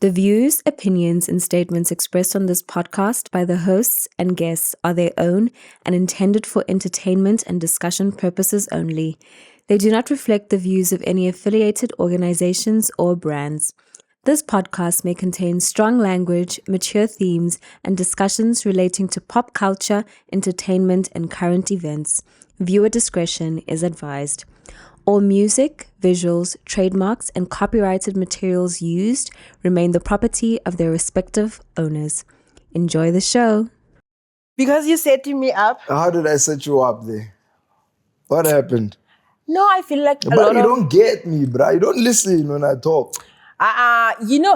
The views, opinions, and statements expressed on this podcast by the hosts and guests are their own and intended for entertainment and discussion purposes only. They do not reflect the views of any affiliated organizations or brands. This podcast may contain strong language, mature themes, and discussions relating to pop culture, entertainment, and current events. Viewer discretion is advised. All music, visuals, trademarks, and copyrighted materials used remain the property of their respective owners. Enjoy the show. Because you setting me up. How did I set you up there? What happened? No, I feel like But you don't get me, bruh. You don't listen when I talk. You know,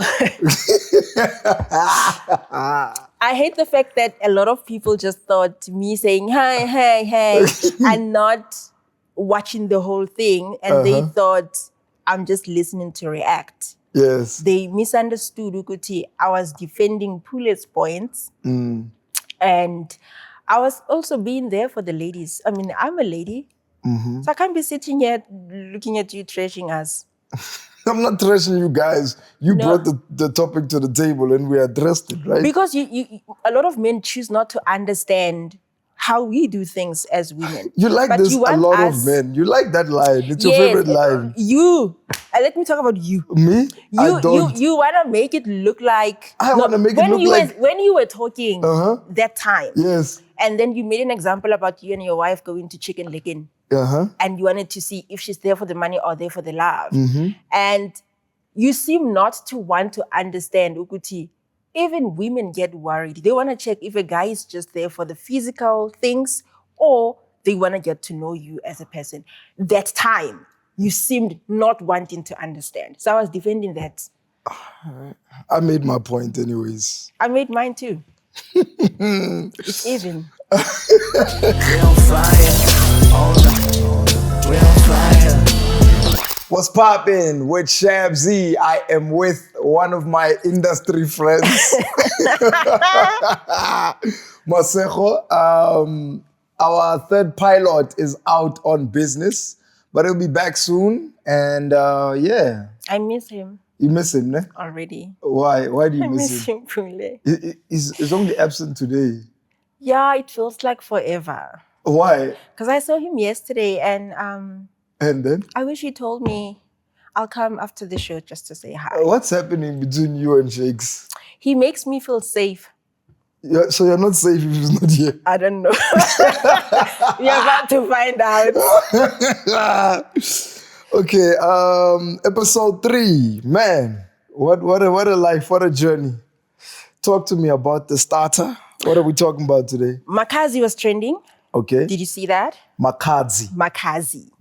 I hate the fact that a lot of people just thought me saying, hey, and not watching the whole thing. And they thought I'm just listening to react. Yes. They misunderstood Ukuti. I was defending Pule's points. And I was also being there for the ladies. I mean, I'm a lady. So I can't be sitting here looking at you trashing us. I'm not trashing you guys. You brought the topic to the table and we addressed it, right? Because you a lot of men choose not to understand how we do things as women. You like But this you a want lot us- of men. You like that line. It's your Yes, favorite line. You. Let me talk about you. Me? I don't. You want to make it look like... I wanna make it when look you like- when you were talking that time, Yes. and then you made an example about you and your wife going to Chicken Licken, and you wanted to see if she's there for the money or there for the love. And you seem not to want to understand, Ukuti, even women get worried. They want to check if a guy is just there for the physical things or they want to get to know you as a person. That time, you seemed not wanting to understand. So I was defending that. I made my point anyways. I made mine too. It's even. We're on fire, all night. We're on fire. What's poppin' with ShabZi? I am with one of my industry friends, Masejo. Our third pilot is out on business, but he'll be back soon. And yeah. I miss him You miss him, ne? already. Why? Why do you I miss miss him? him, Pule. He's only absent today. Yeah, it feels like forever. Why? Because I saw him yesterday and And then? I wish he told me I'll come after the show just to say hi. What's happening between you and Shakes? He makes me feel safe. So you're not safe if he's not here? I don't know. We're about to find out. Okay, episode 3. Man, what a life, what a journey. Talk to me about the starter. What are we talking about today? Makhadzi was trending. Okay. Did you see that? Makhadzi. Makhadzi.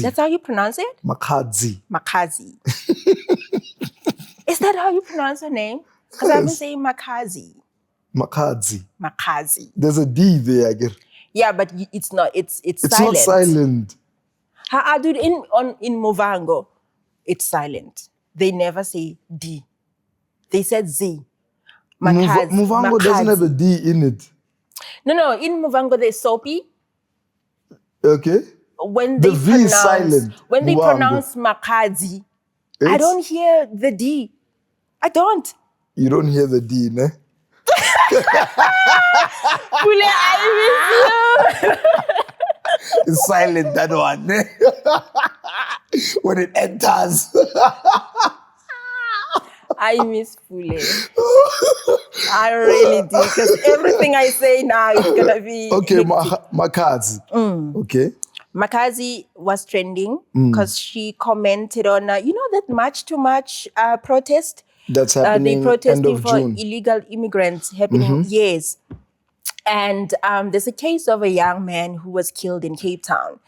That's how you pronounce it? Makhadzi. Makhadzi. Is that how you pronounce her name? Because I've been Yes. saying Makhadzi. Makhadzi. There's a D there, I guess. Yeah, but it's not. It's It's silent. not silent. Dude, in Movango, it's silent. They never say D. They said Z. Movango doesn't have a D in it. No. In Movango, there's Soapy. Okay. When The they V is silent. When they Movango. pronounce Makhadzi, I It's- don't hear the D. I don't. You don't hear the D, ne? Pule, I miss you. It's silent, that one. Ne? When it enters. I miss Pule. I really do. Because everything I say now is going to be... Okay, hectic. Makhadzi. Okay. Makhadzi was trending because she commented on, that March to March protest? That's They happening end protesting of for June. illegal immigrants happening. Yes. And there's a case of a young man who was killed in Cape Town.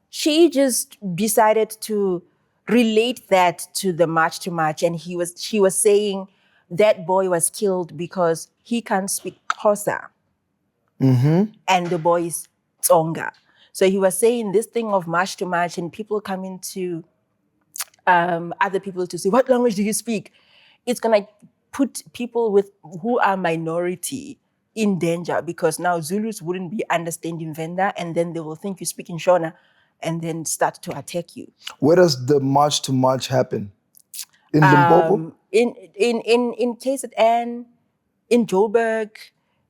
She just decided to relate that to the March to March. And she was saying that boy was killed because he can't speak Xhosa. And the boy is Tsonga. So he was saying this thing of March to March and people coming to other people to say, what language do you speak? It's going to put people who are minority in danger because now Zulus wouldn't be understanding Venda and then they will think you speak in Shona and then start to attack you. Where does the March to March happen? In Limpopo? In KZN, in Joburg,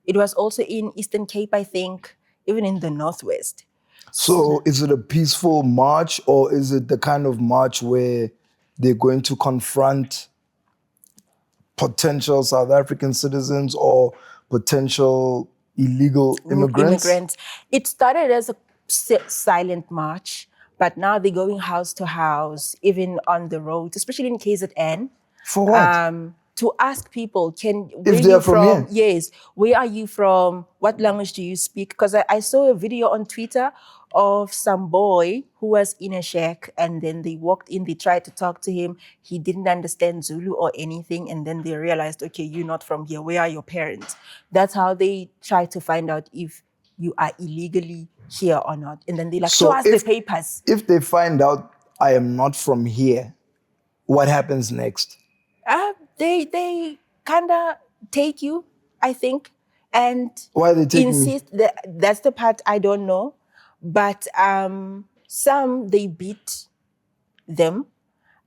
it was also in Eastern Cape, I think, even in the Northwest. So is it a peaceful march, or is it the kind of march where they're going to confront potential South African citizens or potential illegal immigrants? It started as a silent march, but now they're going house to house, even on the road, especially in KZN. For what? To ask people, If they're from here? Yes, where are you from? What language do you speak? Because I saw a video on Twitter of some boy who was in a shack, and then they walked in, they tried to talk to him. He didn't understand Zulu or anything, and then they realized, okay, you're not from here. Where are your parents? That's how they try to find out if you are illegally here or not. And then they show us the papers. If they find out I am not from here, what happens next? They kind of take you, I think, and why are they taking insist me? That's the part I don't know. But some, they beat them.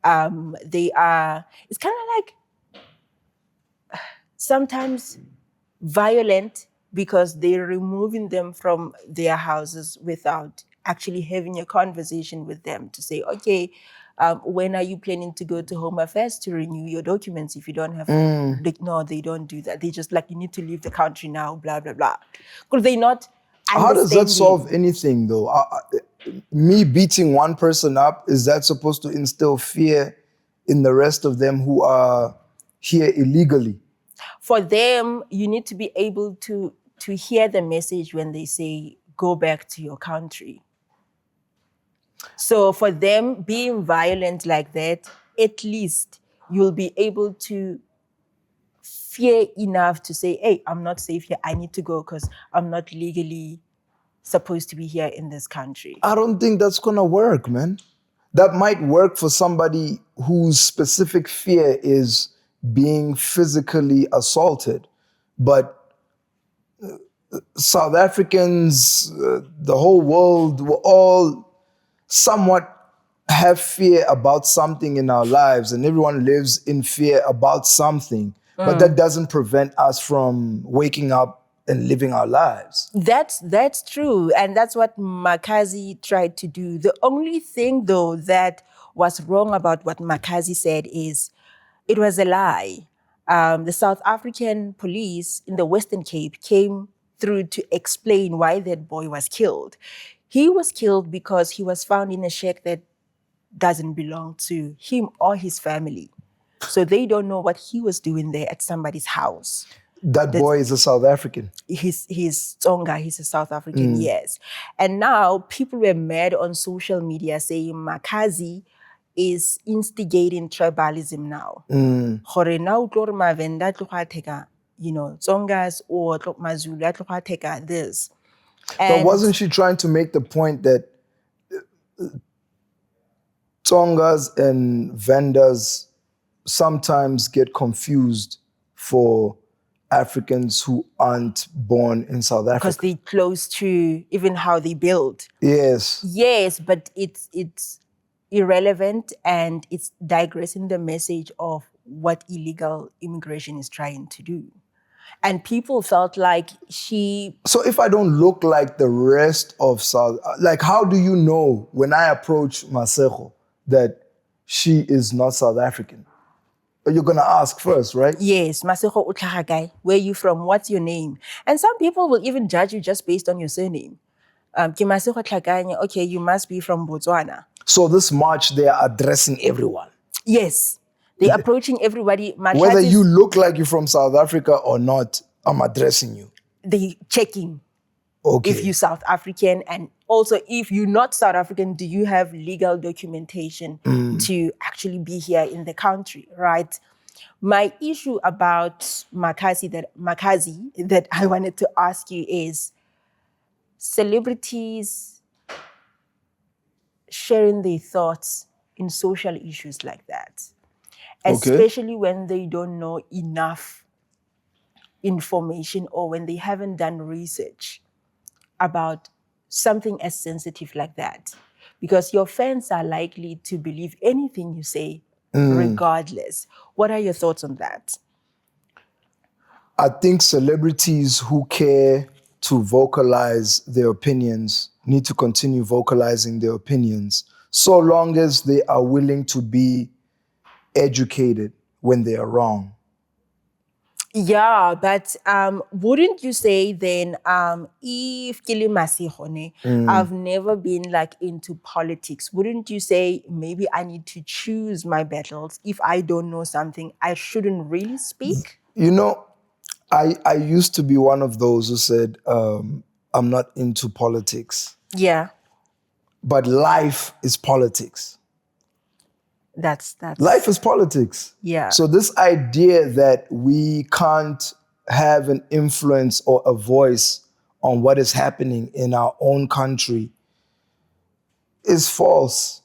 It's kind of like sometimes violent, because they're removing them from their houses without actually having a conversation with them to say, okay, when are you planning to go to Home Affairs to renew your documents if you don't have... No, they don't do that. They just you need to leave the country now, blah, blah, blah. Because they're not How does that solve anything, though? Me beating one person up, is that supposed to instill fear in the rest of them who are here illegally? For them, you need to be able to hear the message when they say, go back to your country. So for them, being violent like that, at least you'll be able to fear enough to say, hey, I'm not safe here. I need to go because I'm not legally supposed to be here in this country. I don't think that's going to work, man. That might work for somebody whose specific fear is being physically assaulted. But South Africans, the whole world, will all somewhat have fear about something in our lives, and everyone lives in fear about something. But that doesn't prevent us from waking up and living our lives. That's true. And that's what Makhadzi tried to do. The only thing, though, that was wrong about what Makhadzi said is it was a lie. The South African police in the Western Cape came through to explain why that boy was killed. He was killed because he was found in a shack that doesn't belong to him or his family. So they don't know what he was doing there at somebody's house. That boy is a South African. He's Tsonga, he's a South African, yes. And now people were mad on social media saying Makhadzi is instigating tribalism now. Tsongas or Mazulu this. But wasn't she trying to make the point that Tsongas and Vendas sometimes get confused for Africans who aren't born in South Africa? Because they're close to even how they build. Yes. Yes, but it's irrelevant, and it's digressing the message of what illegal immigration is trying to do. And people felt like So if I don't look like the rest of South, how do you know when I approach Masego that she is not South African? You're going to ask first, right? Yes, Masego Utlahagai, where are you from? What's your name? And some people will even judge you just based on your surname. Okay, you must be from Botswana. So this march, they are addressing everyone. Yes, they're approaching everybody. Whether you look like you're from South Africa or not, I'm addressing you. They checking okay. if you're South African, and also if you're not South African, do you have legal documentation to actually be here in the country, right? My issue about Makhadzi that I wanted to ask you is celebrities sharing their thoughts in social issues like that, especially when they don't know enough information or when they haven't done research about something as sensitive like that. Because your fans are likely to believe anything you say regardless. What are your thoughts on that? I think celebrities who care to vocalize their opinions need to continue vocalizing their opinions so long as they are willing to be educated when they are wrong. Yeah, but wouldn't you say then, if I've never been like into politics, wouldn't you say maybe I need to choose my battles? If I don't know something, I shouldn't really speak? You know, I used to be one of those who said, I'm not into politics. Yeah, But life is politics. that's Life is politics. Yeah. So this idea that we can't have an influence or a voice on what is happening in our own country is false.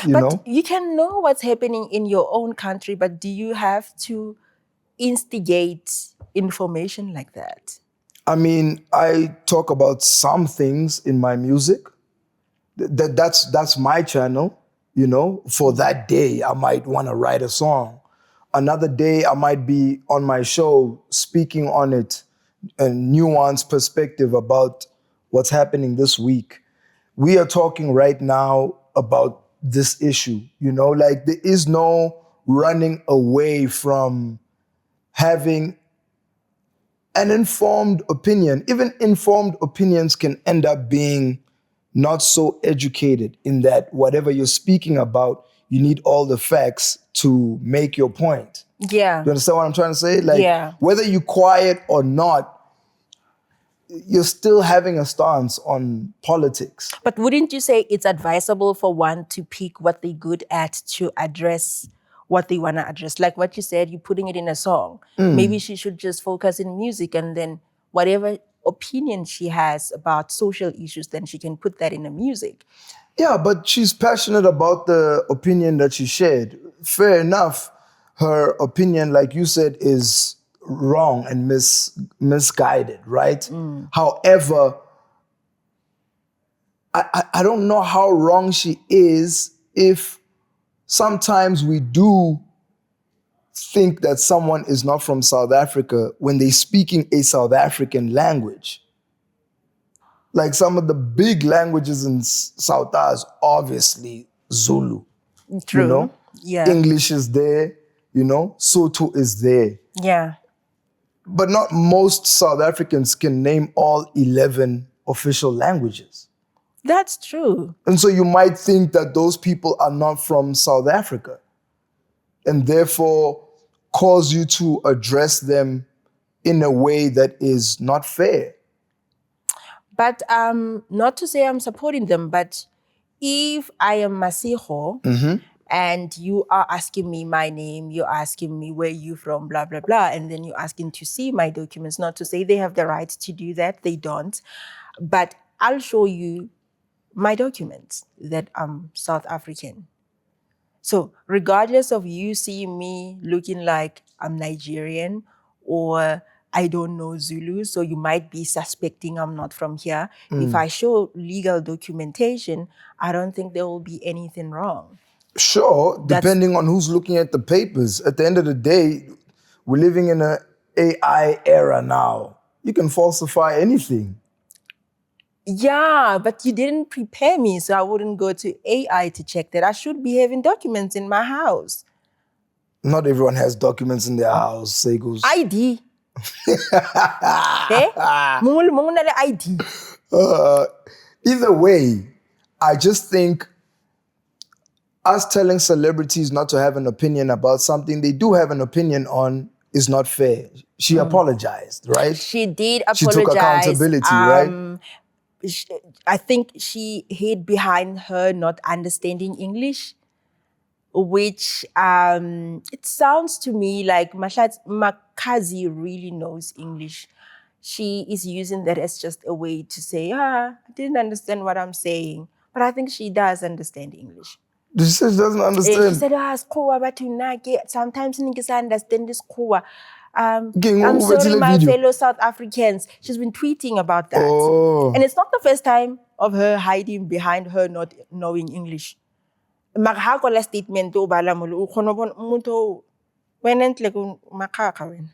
But you can know what's happening in your own country, but do you have to instigate information like that? I mean, I talk about some things in my music. That's my channel. For that day, I might want to write a song. Another day, I might be on my show speaking on it, a nuanced perspective about what's happening this week. We are talking right now about this issue, like there is no running away from having an informed opinion. Even informed opinions can end up being not so educated in that whatever you're speaking about, you need all the facts to make your point. Yeah. You understand what I'm trying to say? Whether you're quiet or not, you're still having a stance on politics. But wouldn't you say it's advisable for one to pick what they're good at to address what they want to address? Like what you said, you're putting it in a song. Maybe she should just focus in music, and then whatever opinion she has about social issues, then she can put that in the music. Yeah, but she's passionate about the opinion that she shared. Fair enough. Her opinion, like you said, is wrong and misguided, right? However, I don't know how wrong she is if sometimes we do think that someone is not from South Africa when they're speaking a South African language. Like some of the big languages in South is obviously Zulu. True. Yeah. English is there, Sotho is there. Yeah. But not most South Africans can name all 11 official languages. That's true. And so you might think that those people are not from South Africa, and therefore cause you to address them in a way that is not fair. But not to say I'm supporting them, but if I am Masiho and you are asking me my name, you're asking me where you from, blah, blah, blah, and then you're asking to see my documents, not to say they have the right to do that, they don't. But I'll show you my documents that I'm South African. So regardless of you seeing me looking like I'm Nigerian or I don't know Zulu, so you might be suspecting I'm not from here. If I show legal documentation, I don't think there will be anything wrong. Sure, depending on who's looking at the papers. At the end of the day, we're living in an AI era now. You can falsify anything. Yeah, but you didn't prepare me, so I wouldn't go to AI to check that. I should be having documents in my house. Not everyone has documents in their house, Segus. ID. Okay? ID. Either way, I just think us telling celebrities not to have an opinion about something they do have an opinion on is not fair. She apologized, right? She did apologize. She took accountability, right? I think she hid behind her not understanding English, which it sounds to me like Makhadzi really knows English. She is using that as just a way to say, I didn't understand what I'm saying. But I think she does understand English. She doesn't understand. She said, sometimes I understand this kuwa. I'm sorry, my fellow South Africans. She's been tweeting about that. Oh. And it's not the first time of her hiding behind her not knowing English. Maghako la statement o bala mo o khono bon umuntu wena ntle ko makhaka wena.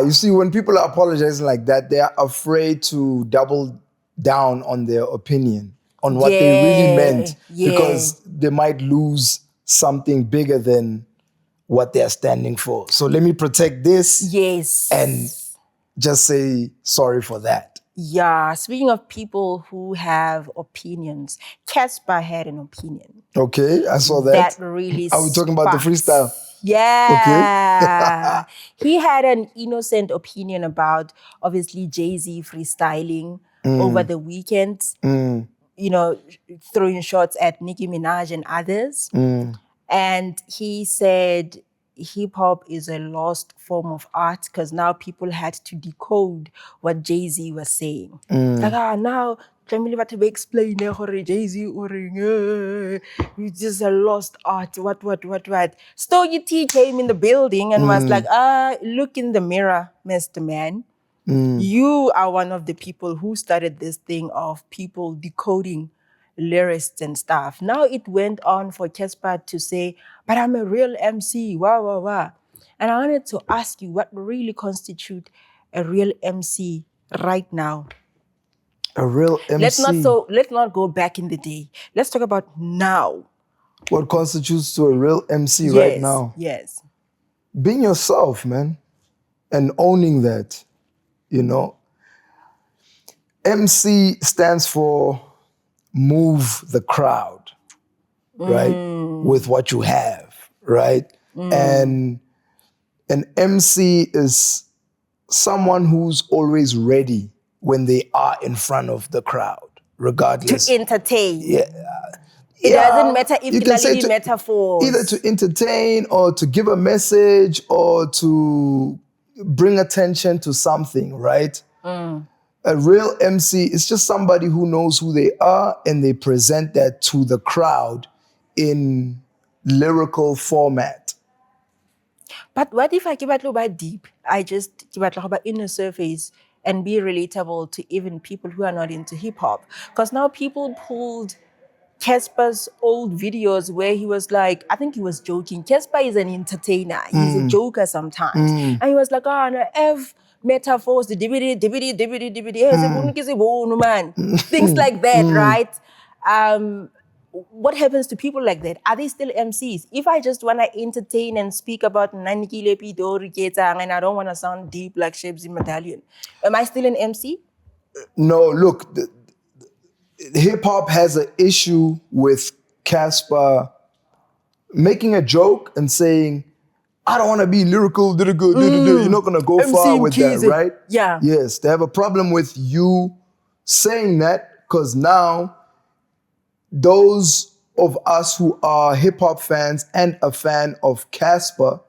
You see, when people are apologizing like that, they are afraid to double down on their opinion, on what they really meant, because they might lose something bigger than what they're standing for. So let me protect this. Yes. And just say sorry for that. Yeah. Speaking of people who have opinions, Cassper had an opinion. Okay, I saw that. That really Are we talking about the freestyle? Yeah. Okay. He had an innocent opinion about, obviously, Jay-Z freestyling over the weekend, you know, throwing shots at Nicki Minaj and others. And he said hip-hop is a lost form of art because now people had to decode what Jay-Z was saying. Like, now, to explain Jay-Z it's just a lost art. What? Stogie T came in the building and was like, look in the mirror, Mr. Man. You are one of the people who started this thing of people decoding lyrics and stuff. Now it went on for Cassper to say, but I'm a real MC, wow. And I wanted to ask you what really constitutes a real MC right now. A real MC? Let's not go back in the day. Let's talk about now. What constitutes to a real MC right now? Yes. Being yourself, man, and owning that, you know. MC stands for move the crowd, right? With what you have, right? And an MC is someone who's always ready when they are in front of the crowd, regardless. To entertain. Yeah. It doesn't matter if it can be metaphors. Either to entertain or to give a message or to bring attention to something, right? A real MC is just somebody who knows who they are and they present that to the crowd in lyrical format. But what if I keep it about deep? I just keep it about inner surface and be relatable to even people who are not into hip hop. Because now people pulled Cassper's old videos where he was like, I think he was joking. Cassper is an entertainer. He's a joker sometimes. And he was like, no, F metaphors, the DVD, man. Things like that, right? What happens to people like that? Are they still MCs? If I just want to entertain and speak about Naniki Lepi and I don't want to sound deep like ShabZi Madallion, am I still an MC? No, look, hip-hop has an issue with Cassper making a joke and saying, I don't want to be lyrical, you're not going to go far with that, right? Yeah. Yes, they have a problem with you saying that because now those of us who are hip-hop fans and a fan of Cassper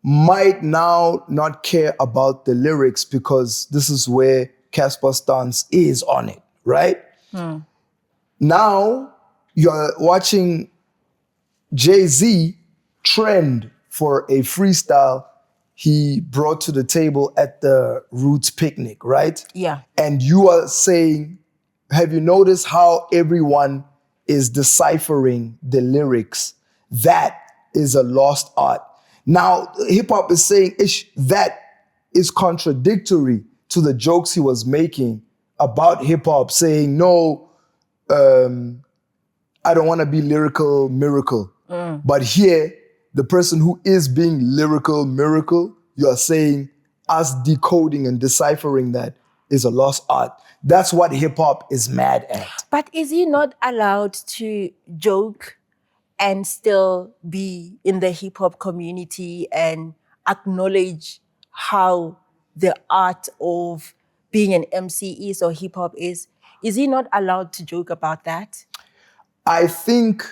might now not care about the lyrics because this is where Cassper's stance is on it, right? Now you're watching Jay-Z trend for a freestyle he brought to the table at the Roots picnic, right? Yeah. And you are saying, have you noticed how everyone is deciphering the lyrics? That is a lost art. Now, hip-hop is saying that is contradictory to the jokes he was making about hip-hop, saying, no, I don't want to be lyrical miracle. But here, the person who is being lyrical miracle, you're saying us decoding and deciphering that is a lost art. That's what hip-hop is mad at. But is he not allowed to joke and still be in the hip-hop community and acknowledge how the art of being an MC is or hip-hop is? Is he not allowed to joke about that? I think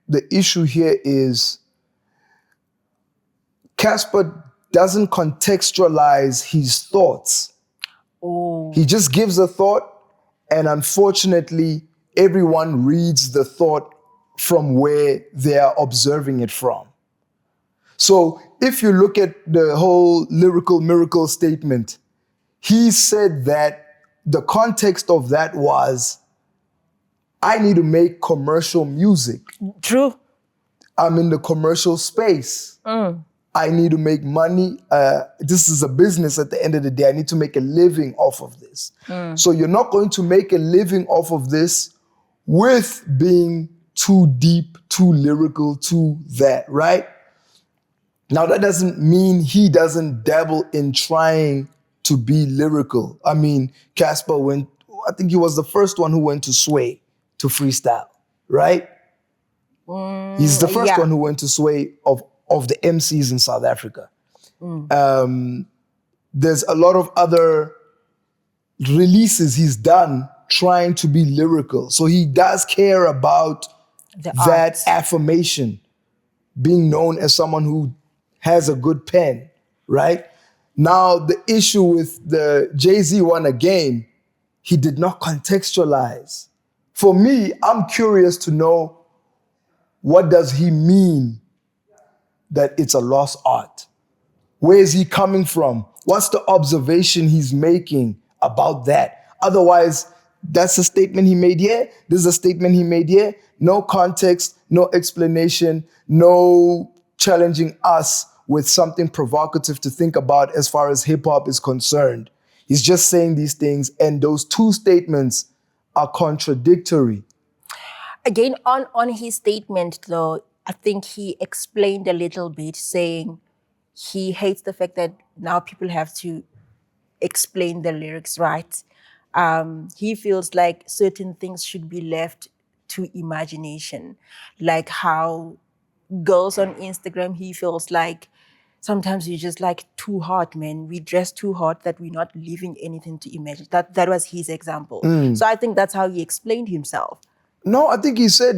the issue here is Cassper doesn't contextualize his thoughts. He just gives a thought, and unfortunately, everyone reads the thought from where they are observing it from. So if you look at the whole lyrical miracle statement, he said that the context of that was I need to make commercial music. True. I'm in the commercial space. I need to make money. This is a business at the end of the day. I need to make a living off of this. So you're not going to make a living off of this with being too deep, too lyrical, too that, right? Now, that doesn't mean he doesn't dabble in trying to be lyrical. I mean, Cassper went, I think he was the first one who went to Sway to freestyle, right? He's the first one who went to Sway of the MCs in South Africa. There's a lot of other releases he's done trying to be lyrical. So he does care about that affirmation, being known as someone who has a good pen, right? Now, the issue with the Jay-Z one again, he did not contextualize. For me, I'm curious to know, what does he mean that it's a lost art? Where is he coming from? What's the observation he's making about that? Otherwise, that's a statement he made here. This is a statement he made here. No context, no explanation, no challenging us with something provocative to think about as far as hip hop is concerned. He's just saying these things, and those two statements are contradictory. Again, on his statement, though, I think he explained a little bit, saying he hates the fact that now people have to explain the lyrics, right? He feels like certain things should be left to imagination, like how girls on Instagram, he feels like sometimes you just like too hot, man. We dress too hot that we're not leaving anything to imagine. That was his example. So I think that's how he explained himself. No, I think he said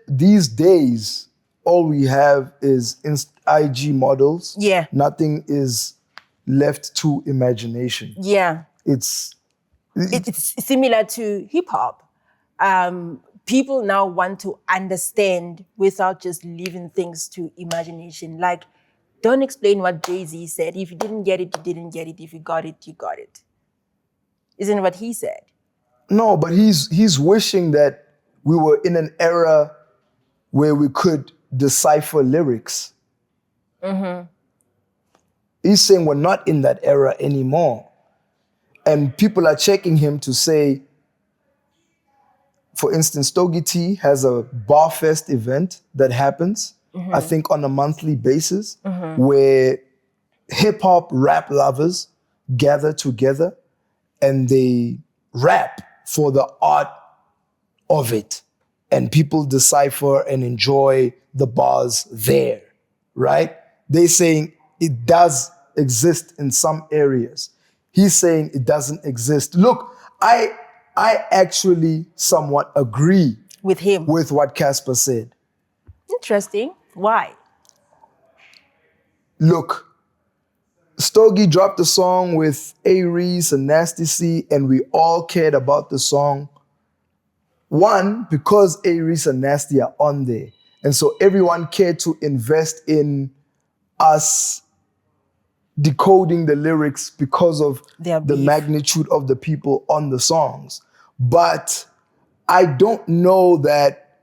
these days, all we have is IG models. Yeah. Nothing is left to imagination. Yeah. It's similar to hip hop. People now want to understand without just leaving things to imagination. Like, don't explain what Jay-Z said. If you didn't get it, you didn't get it. If you got it, you got it. Isn't what he said? No, but he's wishing that we were in an era where we could decipher lyrics. He's saying we're not in that era anymore. And people are checking him to say, for instance, Stogie T has a Barfest event that happens, I think on a monthly basis, where hip-hop rap lovers gather together and they rap for the art of it. And people decipher and enjoy the bars there, right? They're saying it does exist in some areas. He's saying it doesn't exist. Look, I actually somewhat agree with him, with what Cassper said. Interesting. Why? Look, Stogie dropped a song with Aries and Nasty C, and we all cared about the song. One, because Aries and Nasty are on there. And so everyone cared to invest in us decoding the lyrics because of the magnitude of the people on the songs. But I don't know that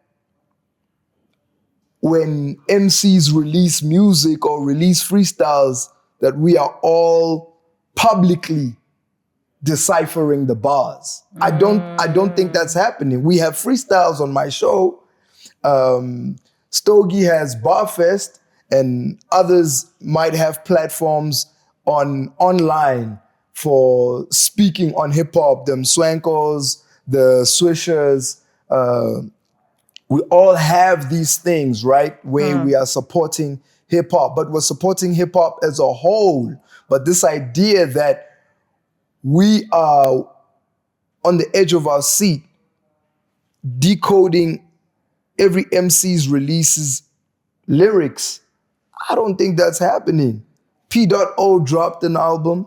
when MCs release music or release freestyles that we are all publicly deciphering the bars. I don't think that's happening. We have freestyles on my show. Stogie has Barfest, and others might have platforms online for speaking on hip hop. Them Swankos, the Swishers. We all have these things, right? Where we are supporting hip hop, but we're supporting hip hop as a whole. But this idea that we are on the edge of our seat, decoding every MC's releases lyrics, I don't think that's happening. P.O dropped an album.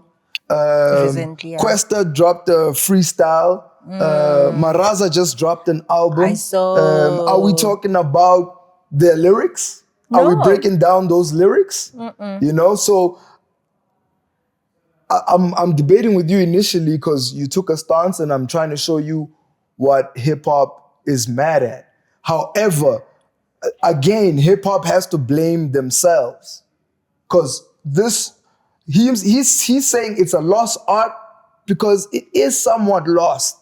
Recently, yeah. Questa dropped a freestyle. Maraza just dropped an album. I saw. Are we talking about their lyrics? No. Are we breaking down those lyrics? You know, so I'm debating with you initially because you took a stance, and I'm trying to show you what hip hop is mad at. However, again, hip hop has to blame themselves, because he's saying it's a lost art because it is somewhat lost.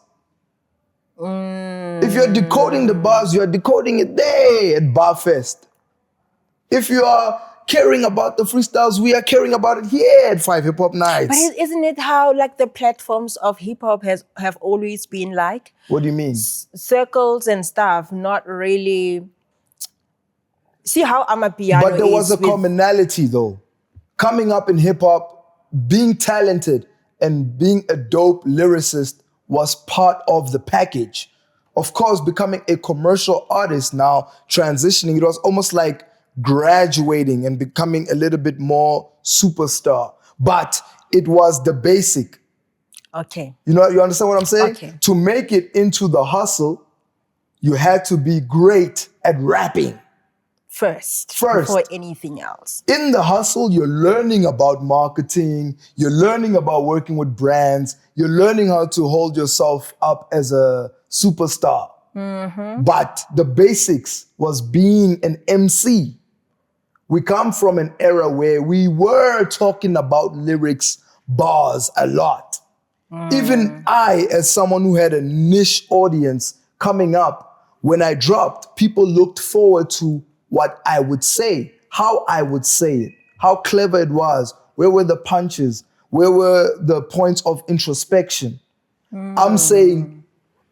If you're decoding the bars, you're decoding it there at Barfest. If you are caring about the freestyles, we are caring about it here at 5 Hip Hop Nights. But isn't it how like the platforms of hip hop have always been like? What do you mean? Circles and stuff, not really. See how Amapiano But there was a with- commonality though. Coming up in hip hop, being talented and being a dope lyricist was part of the package. Of course, becoming a commercial artist now, transitioning, it was almost like graduating and becoming a little bit more superstar. But it was the basic. Okay. You understand what I'm saying? Okay. To make it into the hustle, you had to be great at rapping. First. First. Before anything else. In the hustle, you're learning about marketing, you're learning about working with brands, you're learning how to hold yourself up as a superstar. But the basics was being an MC. We come from an era where we were talking about lyrics, bars a lot. Even I, as someone who had a niche audience coming up, when I dropped, people looked forward to what I would say, how I would say it, how clever it was, where were the punches, where were the points of introspection. I'm saying,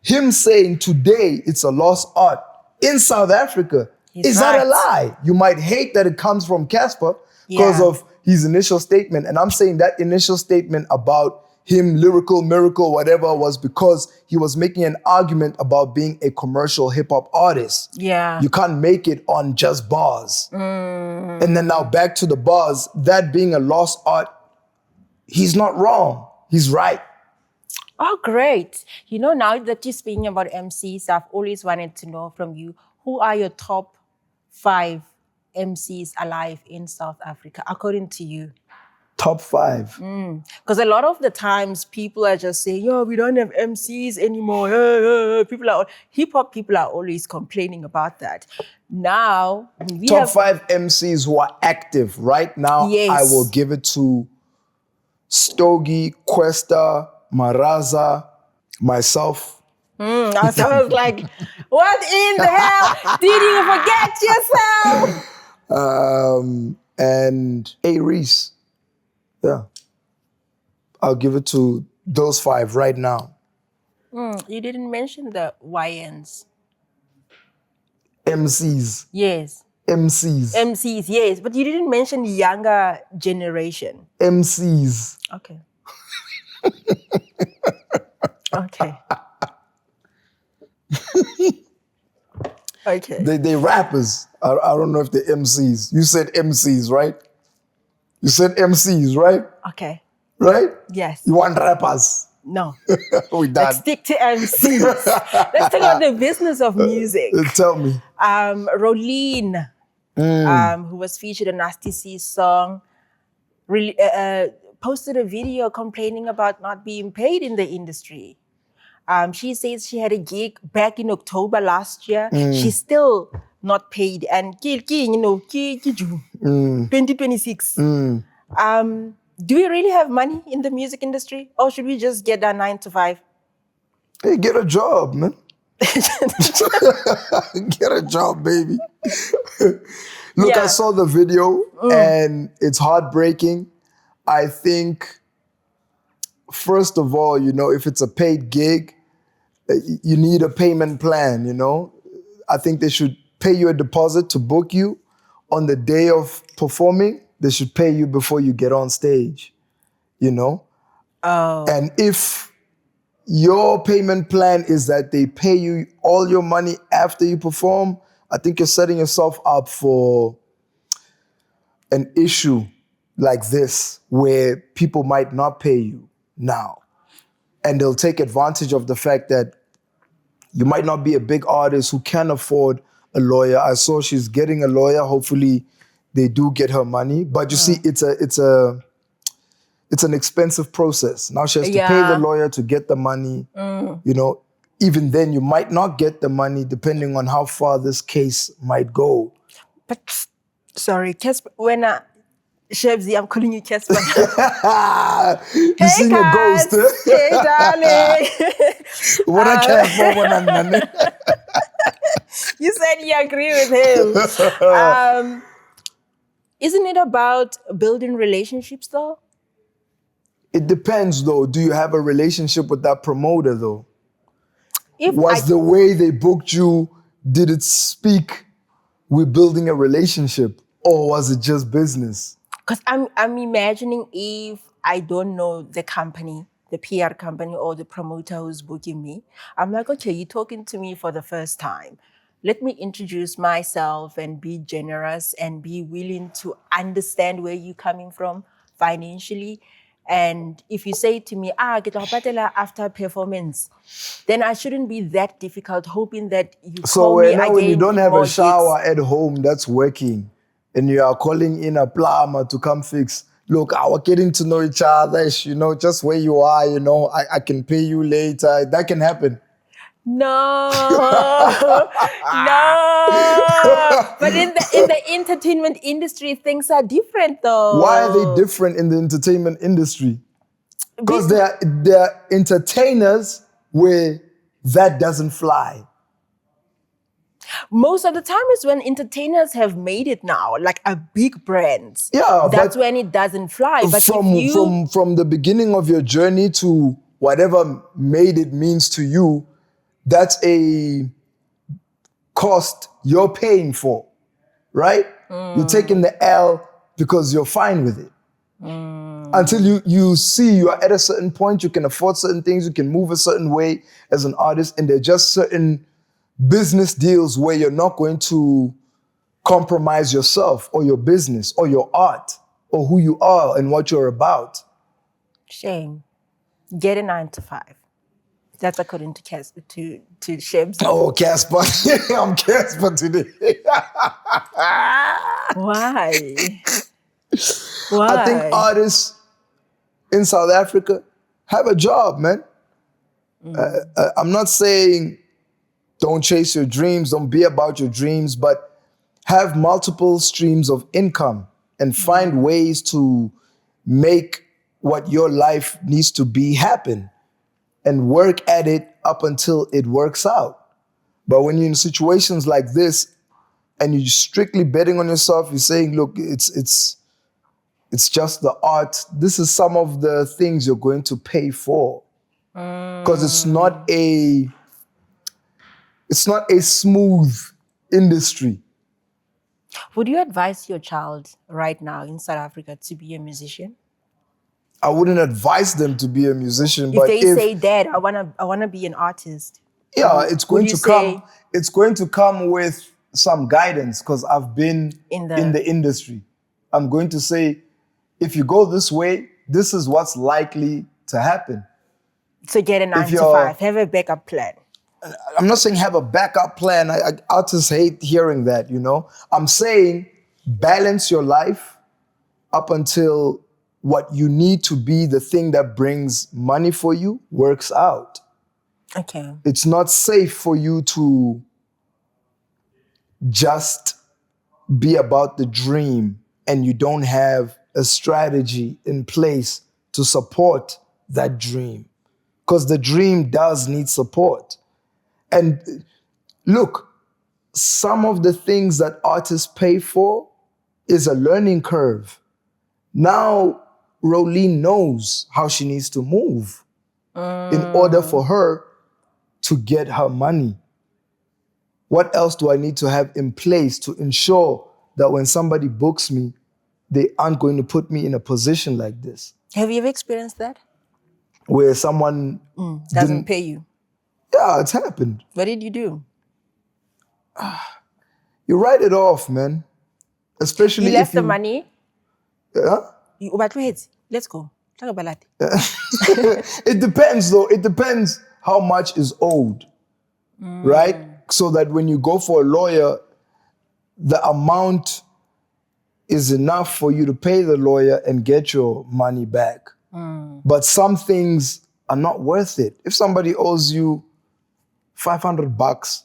him saying today it's a lost art in South Africa, is that a lie? You might hate that it comes from Cassper because of his initial statement. And I'm saying that initial statement about him, lyrical, miracle, whatever, was because he was making an argument about being a commercial hip hop artist. Yeah. You can't make it on just bars. And then now back to the bars, that being a lost art, he's not wrong. He's right. Oh, great. Now that you're speaking about MCs, I've always wanted to know from you, who are your top 5 MCs alive in South Africa, according to you? Top 5. Because a lot of the times people are just saying, we don't have MCs anymore. Hip hop people are always complaining about that. Now, we Top have 5 MCs who are active right now. Yes. I will give it to Stogie, Questa, Maraza, myself. I was like, what in the hell? Did you forget yourself? And A. Reese. Yeah. I'll give it to those 5 right now. You didn't mention the YNs. MCs. Yes. MCs, yes. But you didn't mention the younger generation. MCs. Okay. Okay. Okay. They rappers. I don't know if they're MCs. You said MCs, right? You said MCs, right? Okay. Right? Yes. You want rappers? No. We done. Let's stick to MCs. Let's talk about the business of music. Tell me. Rowlene, who was featured in Narcissist song, really posted a video complaining about not being paid in the industry. She says she had a gig back in October last year. She's still not paid. And 2026. Do we really have money in the music industry? Or should we just get that 9 to 5? Hey, get a job, man. Get a job, baby. Look, I saw the video and it's heartbreaking. I think, first of all, if it's a paid gig, you need a payment plan, I think they should pay you a deposit to book you. On the day of performing, they should pay you before you get on stage, Oh. And if your payment plan is that they pay you all your money after you perform, I think you're setting yourself up for an issue like this where people might not pay you now. And they'll take advantage of the fact that you might not be a big artist who can afford a lawyer. I saw she's getting a lawyer. Hopefully they do get her money. But you see, it's an expensive process. Now she has to pay the lawyer to get the money. even then you might not get the money depending on how far this case might go. But, sorry, Cassper, when ShabZi, I'm calling you Cassper. You Hey, seen a ghost. Cass. Hey, darling. What I care for when I'm You said you agree with him. Isn't it about building relationships, though? It depends, though. Do you have a relationship with that promoter, though? Was the way they booked you, did it speak with building a relationship, or was it just business? Because I'm imagining if I don't know the company, the PR company or the promoter who's booking me, I'm like, okay, you're talking to me for the first time. Let me introduce myself and be generous and be willing to understand where you're coming from financially. And if you say to me, get patela after performance, then I shouldn't be that difficult, hoping that you call me again. So when you don't have a shower gigs. at home that's working, and you are calling in a plumber to come fix, look, we're getting to know each other, just where you are, I can pay you later. That can happen. No, no. But in the entertainment industry, things are different, though. Why are they different in the entertainment industry? Because there are entertainers where that doesn't fly. Most of the time is when entertainers have made it now, like a big brands. Yeah, that's when it doesn't fly. But from the beginning of your journey to whatever made it means to you, that's a cost you're paying for, right? You're taking the L because you're fine with it. Until you see you are at a certain point, you can afford certain things, you can move a certain way as an artist, and there are just certain business deals where you're not going to compromise yourself or your business or your art or who you are and what you're about. Shame. Get a 9 to 5. That's according to ShabZi. Oh, Cassper. I'm Cassper today. Why? I think artists in South Africa have a job, man. I'm not saying don't chase your dreams, don't be about your dreams, but have multiple streams of income and find ways to make what your life needs to be happen and work at it up until it works out. But when you're in situations like this and you're strictly betting on yourself, you're saying, look, it's just the art. This is some of the things you're going to pay for. Because it's not a smooth industry. Would you advise your child right now in South Africa to be a musician? I wouldn't advise them to be a musician, if but they say, Dad, I wanna be an artist. Yeah, it's going to come. It's going to come with some guidance because I've been in the industry. I'm going to say, if you go this way, this is what's likely to happen. So get a 9 to 5. Have a backup plan. I'm not saying have a backup plan. Artists hate hearing that, I'm saying balance your life up until what you need to be the thing that brings money for you works out. Okay. It's not safe for you to just be about the dream and you don't have a strategy in place to support that dream. Because the dream does need support. And look, some of the things that artists pay for is a learning curve. Now, Rowlene knows how she needs to move in order for her to get her money. What else do I need to have in place to ensure that when somebody books me, they aren't going to put me in a position like this? Have you ever experienced that? Where someone doesn't pay you? Yeah, it's happened. What did you do? You write it off, man. Especially you left the money? Yeah. Let's go. Talk about that. It depends, though. It depends how much is owed, right? So that when you go for a lawyer, the amount is enough for you to pay the lawyer and get your money back. But some things are not worth it. If somebody owes you $500,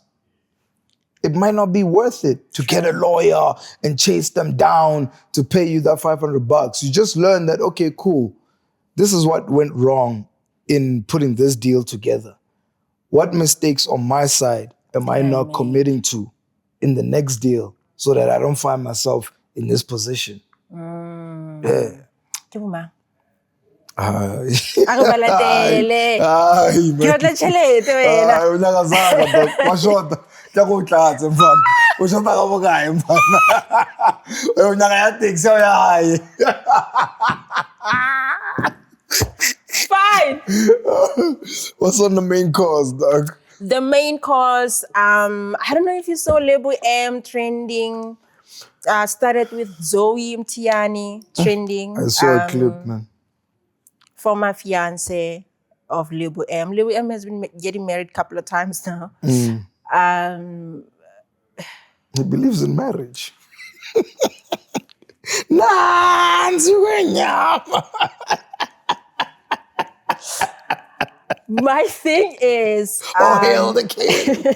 it might not be worth it to get a lawyer and chase them down to pay you that $500. You just learn that, okay, cool. This is what went wrong in putting this deal together. What mistakes on my side am I not committing to in the next deal so that I don't find myself in this position? Yeah. Fine. What's on the main cause, dog? The main cause, I don't know if you saw Lebo trending. Started with Zoe Mthiyane trending. I saw a clip, man. Former fiance of Lebo M. Lebo M has been getting married a couple of times now. He believes in marriage. My thing is... hail the king.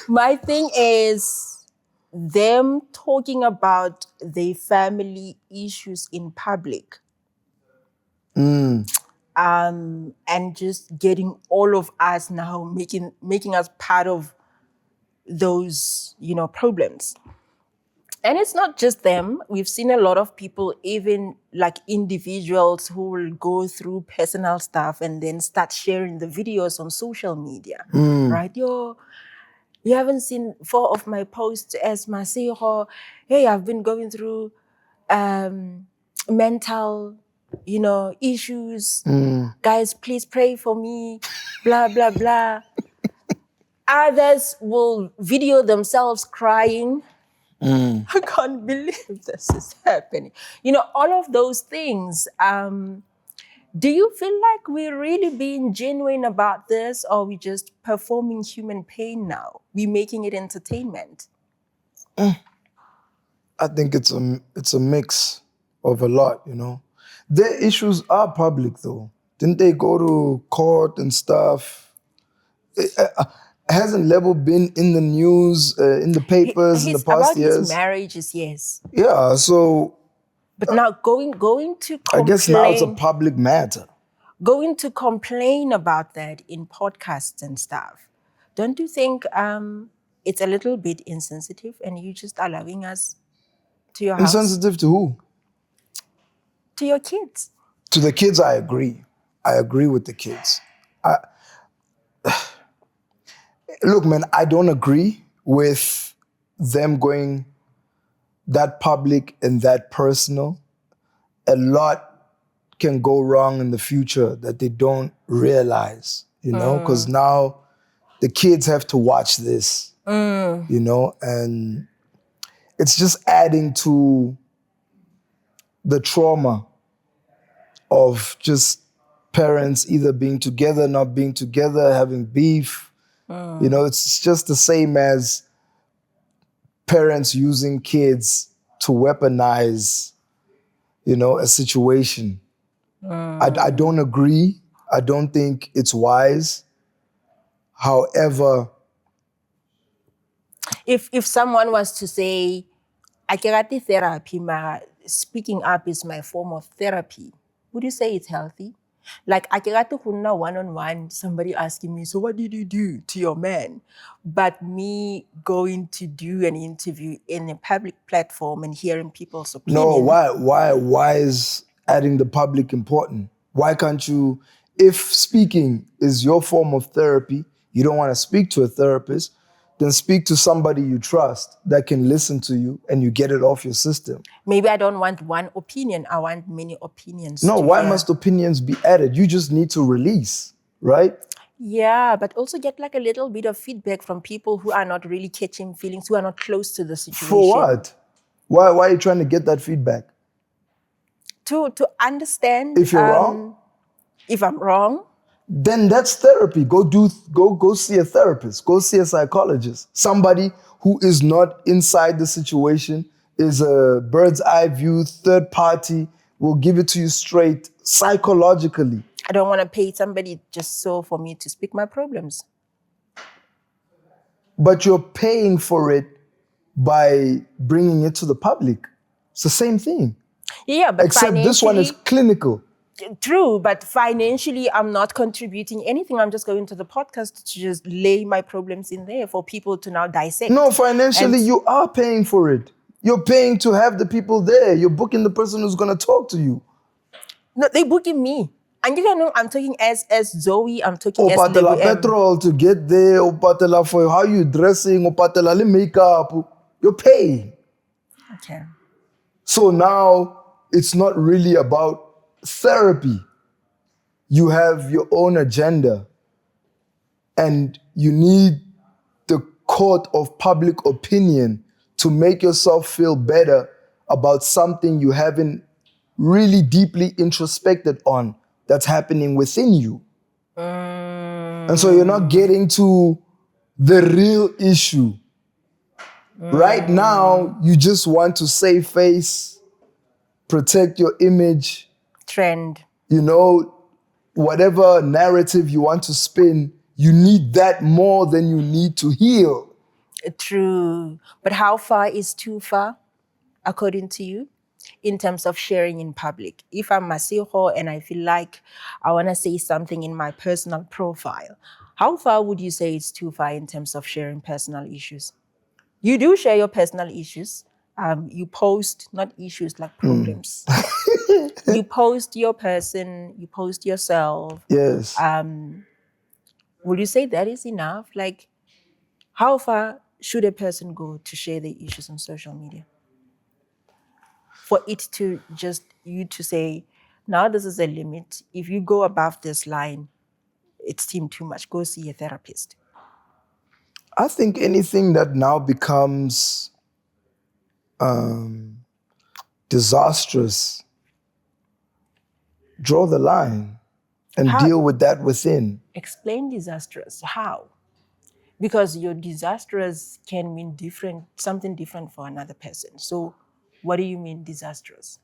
My thing is them talking about their family issues in public. And just getting all of us now, making us part of those, problems. And it's not just them. We've seen a lot of people, even like individuals who will go through personal stuff and then start sharing the videos on social media, right? You haven't seen 4 of my posts as Masiro. Hey, I've been going through mental, issues. Guys, please pray for me, blah, blah, blah. Others will video themselves crying. I can't believe this is happening. All of those things. Do you feel like we're really being genuine about this, or are we just performing human pain now? We're making it entertainment. I think it's a mix of a lot, Their issues are public, though. Didn't they go to court and stuff? Hasn't Lebo been in the news, in the papers in the past years? His marriages, yes. Yeah, so... But now going to complain... I guess now it's a public matter. Going to complain about that in podcasts and stuff, don't you think it's a little bit insensitive and you just allowing us to your house? Insensitive to who? To your kids. To the kids, I agree. I agree with the kids. Look, man, I don't agree with them going that public and that personal. A lot can go wrong in the future that they don't realize, because now the kids have to watch this, and it's just adding to the trauma of just parents either being together, not being together, having beef. It's just the same as parents using kids to weaponize, a situation. I don't agree. I don't think it's wise. However, if someone was to say, I get therapy, speaking up is my form of therapy, would you say it's healthy? Like, I get to one-on-one, somebody asking me, so what did you do to your man? But me going to do an interview in a public platform and hearing people's opinion. No, why is adding the public important? Why can't you, if speaking is your form of therapy, you don't want to speak to a therapist, then speak to somebody you trust that can listen to you and you get it off your system. Maybe I don't want one opinion. I want many opinions. No, why must opinions be added? You just need to release, right? Yeah, but also get like a little bit of feedback from people who are not really catching feelings, who are not close to the situation. For what? Why are you trying to get that feedback? To understand. If you're wrong? If I'm wrong. Then that's therapy. Go see a therapist. Go see a psychologist. Somebody who is not inside the situation, is a bird's eye view, third party, will give it to you straight psychologically. I don't want to pay somebody just so for me to speak my problems. But you're paying for it by bringing it to the public. It's the same thing. Yeah, but except this one is clinical. True, but financially, I'm not contributing anything. I'm just going to the podcast to just lay my problems in there for people to now dissect. No, financially, you are paying for it. You're paying to have the people there. You're booking the person who's going to talk to you. No, they're booking me. And you don't know, I'm talking as Zoe, I'm talking as Opatela Lebo. petrol to get there, opatela for how you dressing, opatela le makeup. You're paying. Okay. So now it's not really about therapy. You have your own agenda and you need the court of public opinion to make yourself feel better about something you haven't really deeply introspected on that's happening within you. And so you're not getting to the real issue. Right now, you just want to save face, protect your image, Trend. you know, whatever narrative you want to spin, you need that more than you need to heal. True. But how far is too far, according to you, in terms of sharing in public? If I'm Masiho and I feel like I want to say something in my personal profile, how far would you say it's too far in terms of sharing personal issues? You do share your personal issues. You post, not issues like problems. You post your person, you post yourself. Yes. Would you say that is enough? Like, how far should a person go to share their issues on social media? For it to just, you to say, now this is a limit. If you go above this line, it's too much. Go see a therapist. I think anything that now becomes disastrous, draw the line and How? deal with that within. Explain disastrous. How? Because your disastrous can mean something different for another person. So what do you mean disastrous?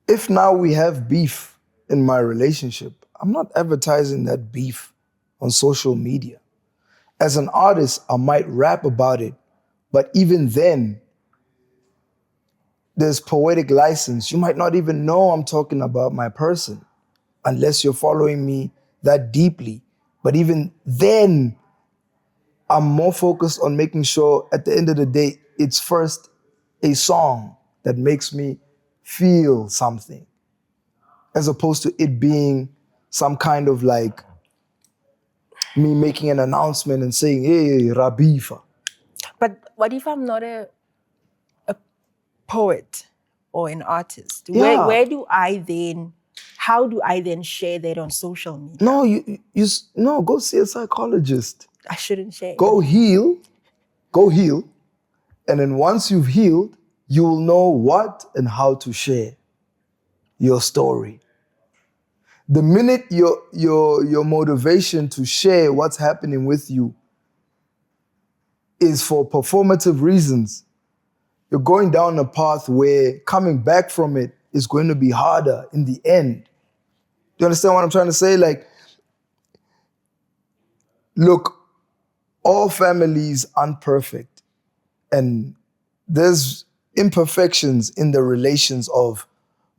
If now we have beef in my relationship, I'm not advertising that beef on social media. As an artist, I might rap about it, but even then, there's poetic license. You might not even know I'm talking about my person unless you're following me that deeply. But even then, I'm more focused on making sure at the end of the day, it's first a song that makes me feel something, as opposed to it being some kind of like me making an announcement and saying, hey, Rabifa. But what if I'm not a poet or an artist? Yeah. How do I then share that on social media? No, go see a psychologist. I shouldn't share. Go heal. And then once you've healed, you will know what and how to share your story. The minute your motivation to share what's happening with you is for performative reasons, you're going down a path where coming back from it is going to be harder in the end. Do you understand what I'm trying to say? Like, look, all families aren't perfect. And there's imperfections in the relations of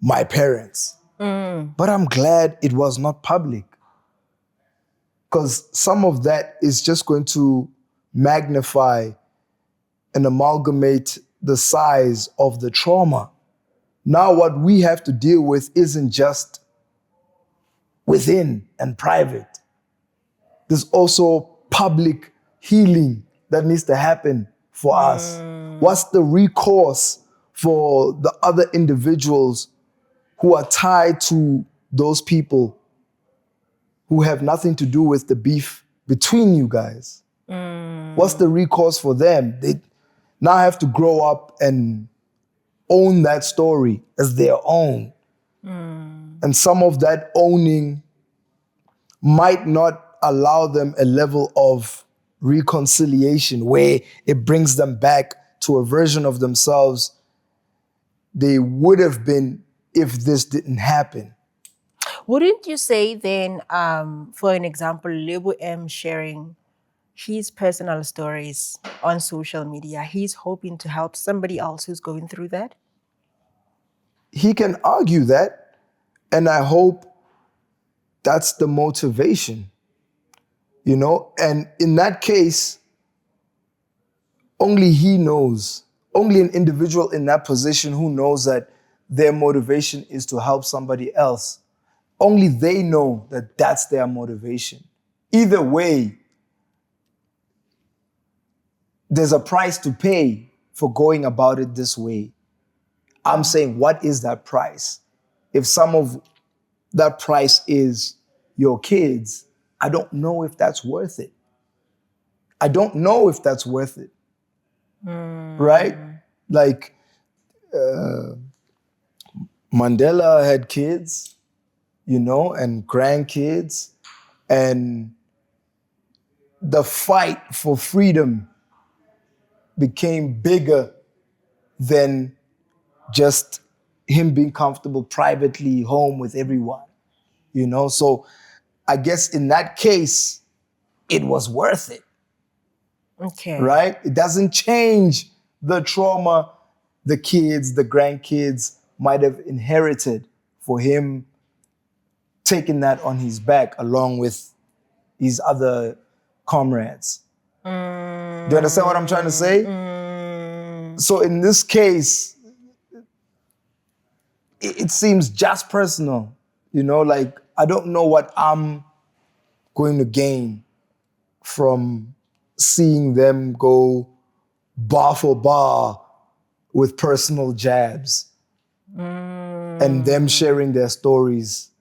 my parents. But I'm glad it was not public. Because some of that is just going to magnify and amalgamate the size of the trauma. Now what we have to deal with isn't just within and private. There's also public healing that needs to happen for us. What's the recourse for the other individuals who are tied to those people who have nothing to do with the beef between you guys? What's the recourse for them? They now have to grow up and own that story as their own. And some of that owning might not allow them a level of reconciliation where it brings them back to a version of themselves they would have been if this didn't happen. Wouldn't you say then, for an example, Lebo M sharing his personal stories on social media, he's hoping to help somebody else who's going through that? He can argue that, and I hope that's the motivation, and in that case, only he knows, only an individual in that position who knows that their motivation is to help somebody else. Only they know that that's their motivation. Either way, there's a price to pay for going about it this way. I'm saying, what is that price? If some of that price is your kids, I don't know if that's worth it. I don't know if that's worth it. Right? Like, Mandela had kids, and grandkids, and the fight for freedom became bigger than just him being comfortable privately home with everyone, So I guess in that case, it was worth it. Okay. Right? It doesn't change the trauma the kids, the grandkids might have inherited for him taking that on his back along with his other comrades. Do you understand what I'm trying to say? So in this case, it seems just personal, like I don't know what I'm going to gain from seeing them go bar for bar with personal jabs and them sharing their stories.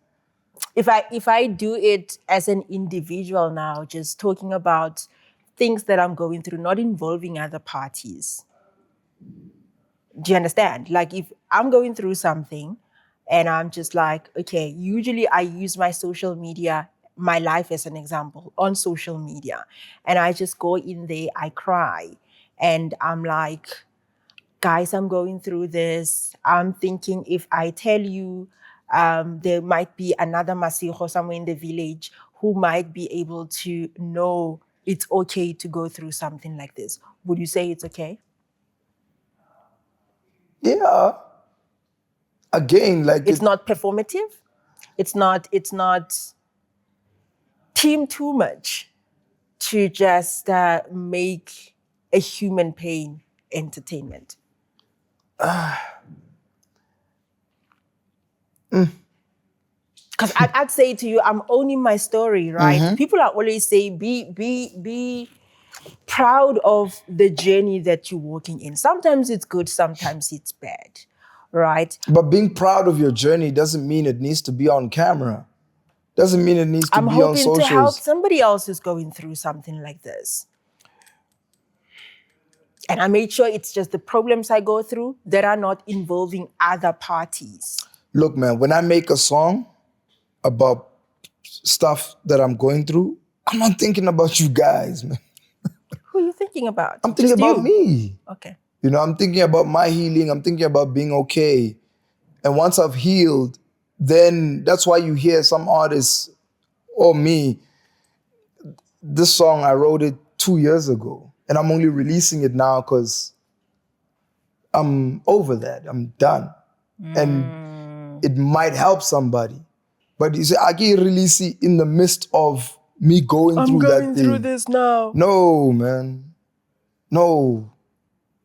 If I do it as an individual now, just talking about things that I'm going through, not involving other parties. Do you understand? Like if I'm going through something and I'm just like, okay, usually I use my social media, my life as an example, on social media. And I just go in there, I cry. And I'm like, guys, I'm going through this. I'm thinking if I tell you, there might be another Masiho somewhere in the village who might be able to know it's okay to go through something like this. Would you say it's okay? Yeah. Again, like it's not performative. It's not team too much to just make a human pain entertainment. Because I'd say to you, I'm owning my story, right? People are always saying, be proud of the journey that you're walking in. Sometimes it's good, sometimes it's bad, right? But being proud of your journey doesn't mean it needs to be on camera. Doesn't mean it needs to be on socials. I'm hoping to help somebody else who's going through something like this. And I made sure it's just the problems I go through that are not involving other parties. Look, man, when I make a song about stuff that I'm going through, I'm not thinking about you guys, man. Who are you thinking about? I'm thinking about me. Okay. I'm thinking about my healing. I'm thinking about being okay. And once I've healed, then that's why you hear some artists or me, this song, I wrote it 2 years ago. And I'm only releasing it now because I'm over that. I'm done. And it might help somebody. But you say, I can release it in the midst of me going through that thing. I'm going through this now. No, man. No.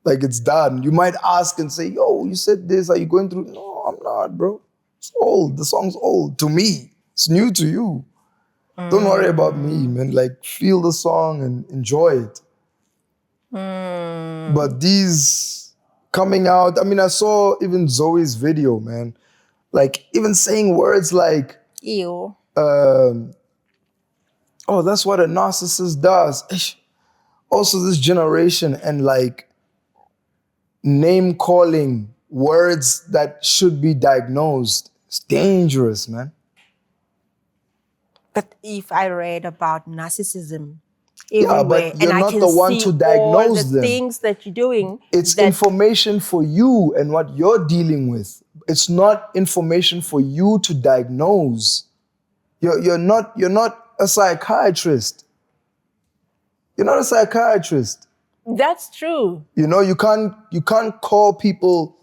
Like, it's done. You might ask and say, yo, you said this. Are you going through? No, I'm not, bro. It's old. The song's old to me. It's new to you. Don't worry about me, man. Like, feel the song and enjoy it. But these coming out, I mean, I saw even Zoe's video, man. Like, even saying words like, ew. Oh, that's what a narcissist does. Ish. Also, this generation and like name calling words that should be diagnosed. It's dangerous, man. But if I read about narcissism everywhere, but you're and not I can the one see to diagnose all the them. things that you're doing. It's that information for you and what you're dealing with. It's not information for you to diagnose. You're not a psychiatrist. You're not a psychiatrist. That's true. You know, you can't call people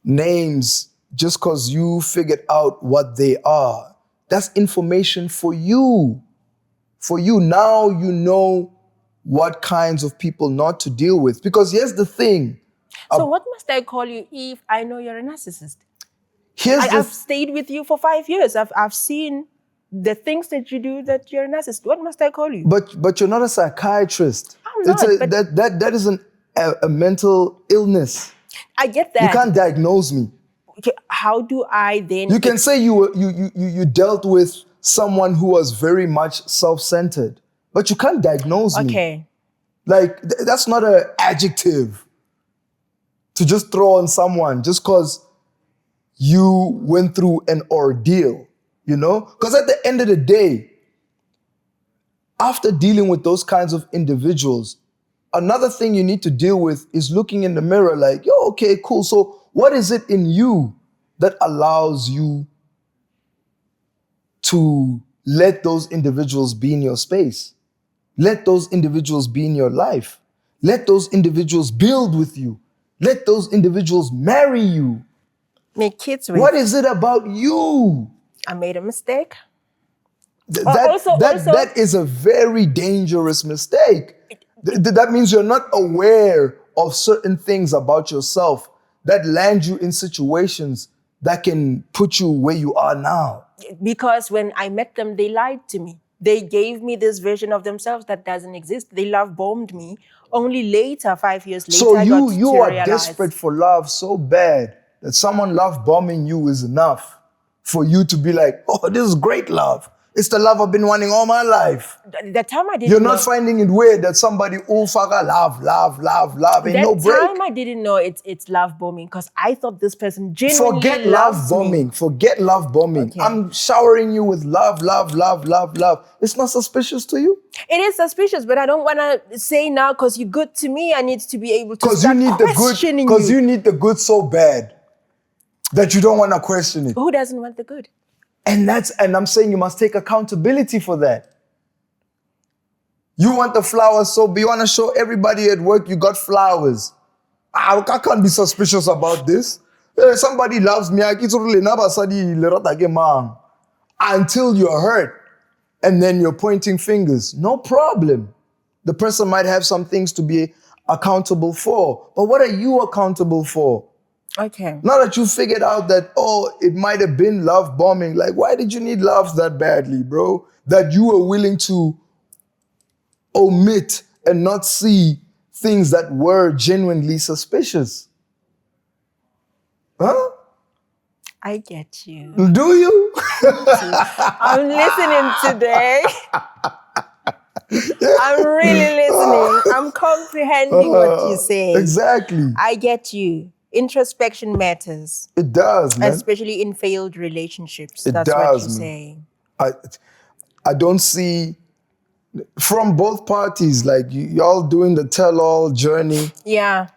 names just because you figured out what they are. That's information for you. For you, now you know what kinds of people not to deal with. Because here's the thing. So what must I call you if I know you're a narcissist? Here's I've stayed with you for 5 years. I've seen the things that you do that you're a narcissist. What must I call you? But you're not a psychiatrist. I'm not, but that is a mental illness. I get that. You can't diagnose me. Okay, how do I then? You can say you dealt with someone who was very much self-centered, but you can't diagnose me. Okay. Like that's not an adjective to just throw on someone just because you went through an ordeal, you know? Because at the end of the day, after dealing with those kinds of individuals, another thing you need to deal with is looking in the mirror like, yo, okay, cool. So what is it in you that allows you to let those individuals be in your space? Let those individuals be in your life. Let those individuals build with you. Let those individuals marry you. Make kids with. What is it about you? I made a mistake. That is a very dangerous mistake. That means you're not aware of certain things about yourself that land you in situations that can put you where you are now. Because when I met them, they lied to me. They gave me this version of themselves that doesn't exist. They love bombed me. Only later, 5 years later, So I got to you are realize. desperate for love so bad that someone love bombing you is enough for you to be like, oh, this is great love. It's the love I've been wanting all my life. The time I didn't You're know, not finding it weird that somebody faga love, ain't no that break. time I didn't know it's love bombing because I thought this person genuinely Forget love loves bombing. me. Forget love bombing. Okay. I'm showering you with love. It's not suspicious to you? It is suspicious, but I don't want to say now because you're good to me. I need to be able to Because you start need the good. questioning Because you. you need the good so bad that you don't want to question it. Who doesn't want the good? And I'm saying you must take accountability for that. You want the flowers so bad. You want to show everybody at work you got flowers. I can't be suspicious about this. Somebody loves me. Until you're hurt. And then you're pointing fingers. No problem. The person might have some things to be accountable for. But what are you accountable for? Okay. Now that you figured out that, it might have been love bombing. Like, why did you need love that badly, bro? That you were willing to omit and not see things that were genuinely suspicious. Huh? I get you. Do you? I'm listening today. I'm really listening. I'm comprehending what you're saying. Exactly. I get you. Introspection matters. It does, man. Especially in failed relationships. It That's does, what you're man. saying. I don't see, from both parties, like y'all doing the tell-all journey. Yeah.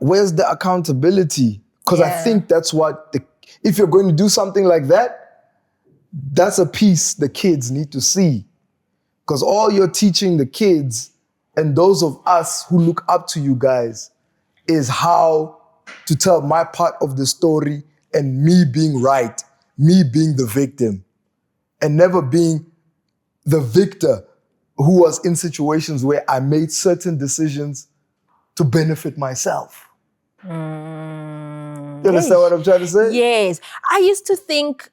Where's the accountability? Because I think that's what, if you're going to do something like that, that's a piece the kids need to see. Because all you're teaching the kids and those of us who look up to you guys is how to tell my part of the story and me being right, me being the victim, and never being the victor who was in situations where I made certain decisions to benefit myself. You understand what I'm trying to say? Yes. I used to think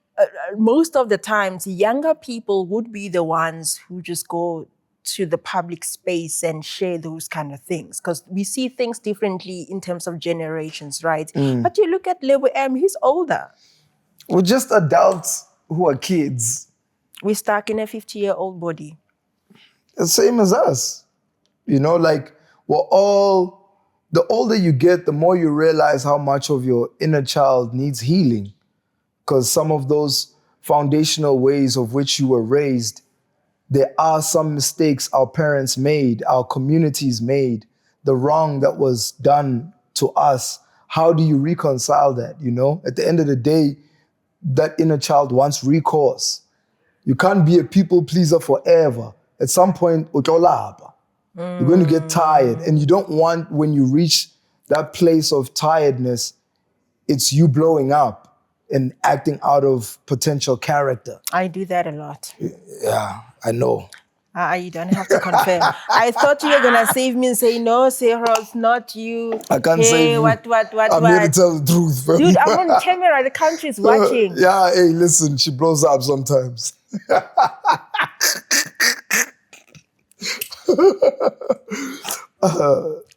most of the times younger people would be the ones who just go to the public space and share those kind of things because we see things differently in terms of generations, right? But you look at Lebo he's older. We're just adults who are kids. We're stuck in a 50-year-old body. The same as us. You know, like we're all, the older you get, the more you realize how much of your inner child needs healing. Because some of those foundational ways of which you were raised there are some mistakes our parents made, our communities made, the wrong that was done to us. How do you reconcile that, you know? At the end of the day, that inner child wants recourse. You can't be a people pleaser forever. At some point, utolapa. You're going to get tired. And you don't want, when you reach that place of tiredness, it's you blowing up and acting out of potential character. I do that a lot. Yeah, I know. You don't have to confirm. I thought you were going to save me and say, no, Sarah, it's not you. I can't save you. What? I'm here to tell the truth. Fam. Dude, I'm on camera. The country's watching. Yeah, hey, listen, she blows up sometimes.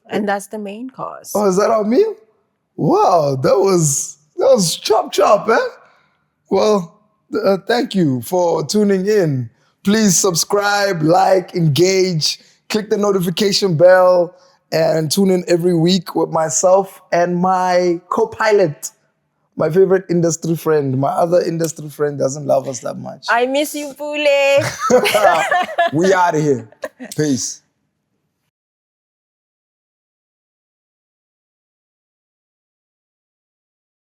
And that's the main cause. Oh, is that our meal? Wow, that was chop, eh? Well, thank you for tuning in. Please subscribe, like, engage, click the notification bell, and tune in every week with myself and my co-pilot, my favorite industry friend. My other industry friend doesn't love us that much. I miss you, Pule. We out of here. Peace.